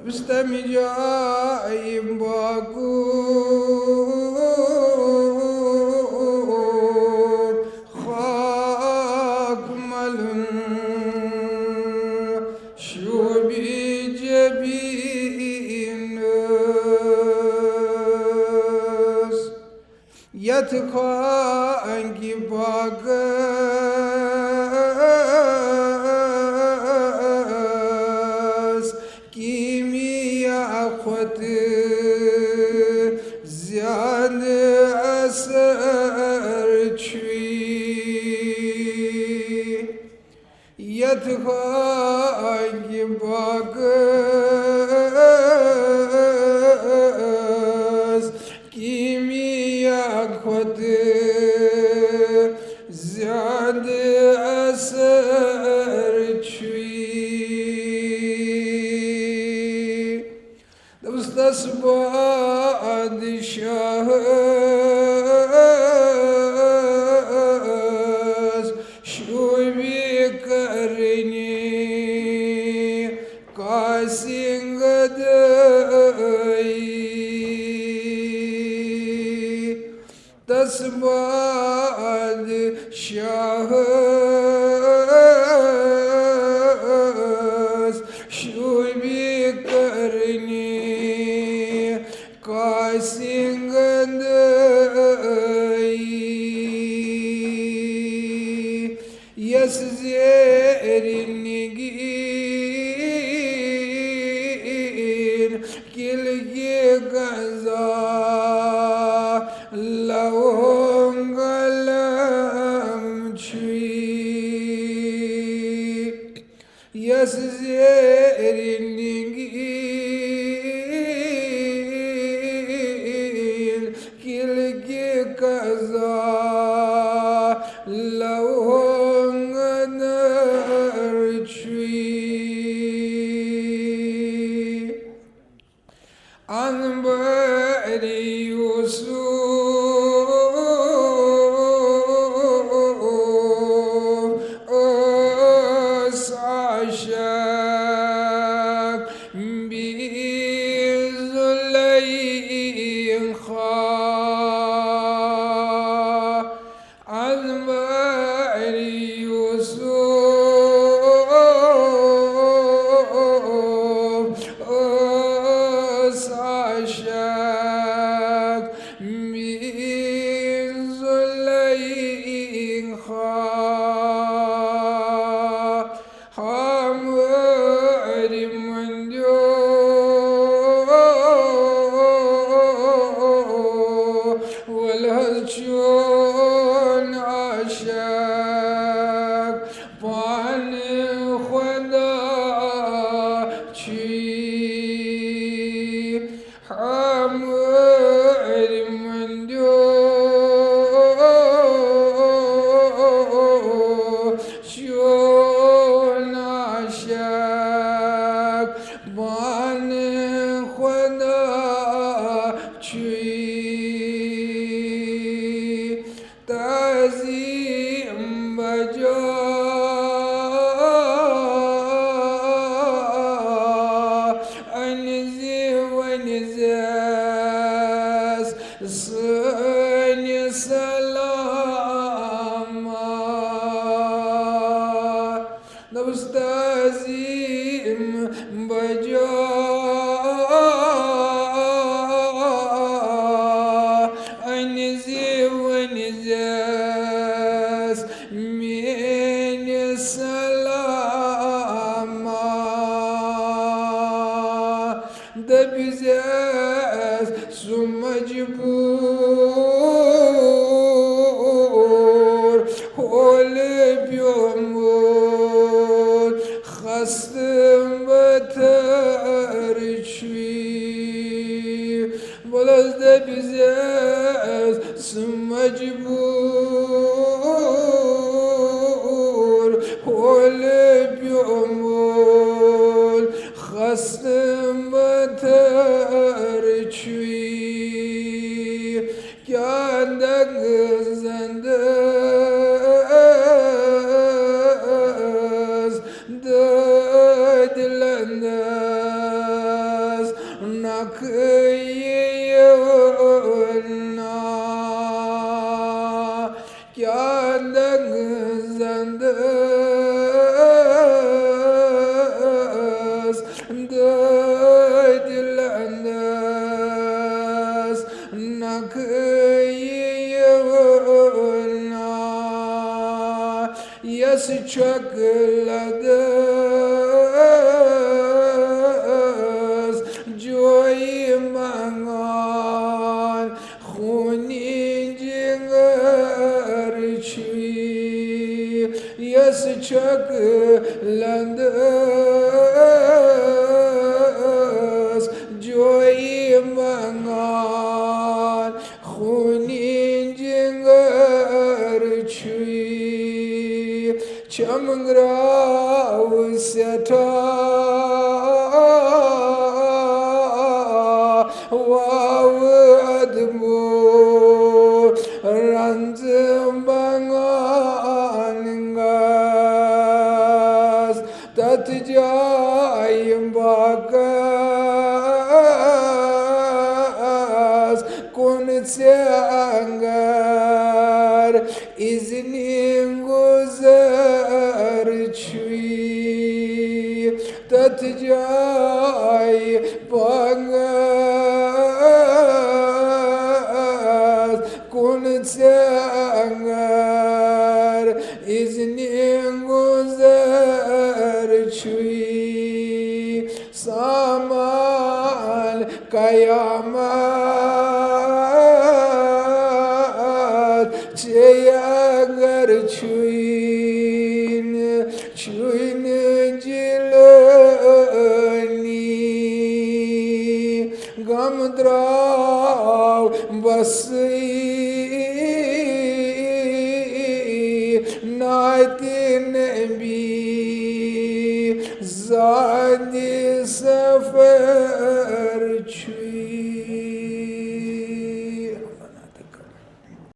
بستمجايم باكو خاك ملن شو بجبين يتقى انكي باقس كيميا اخوت زيان اثر شوي يتقى انكي باقس كيميا اخوت زياد اثر شوي دبستسباد شهز شوي بكرني قاسين قدي تسباد شهز شوي بكرني قاسين قدي يسزير النجين كل جزا لهم قلم شوي يسزير النجين كل جزا لهم قدر شوي أنبر يوسف عشاق بزليخا أنبر يوسف عشاق بزليخا حمر من والهجون عشاق بان خدا شي حمر من شون عشاق بان خدا شي تعظيم بجا أنزي ونزاس صني سلاما نبستازيم بجا أنزي ونزاس من سلاما دبزاز ثم جبور هول بيومور خستم بترشوي بلز دبزاز ثم جبور هول بيومور خستم بترشوي كان دغزندز ددلندز nakıyına kendiniz dilendiniz nakıyına yes çöklediniz joymangan hunicingirçi yes çöklediniz joymangan hunicingirçi Chamgrav seta wawadmu ranzambangangas tatjayim bakas kunitsangar iznin guzarçi tatjay bangas kunitsangar iznin guzarçi samal kayamat çeyagar çuyun çuyun cilani gamdrav bası nati nebi zadi sefer çuyun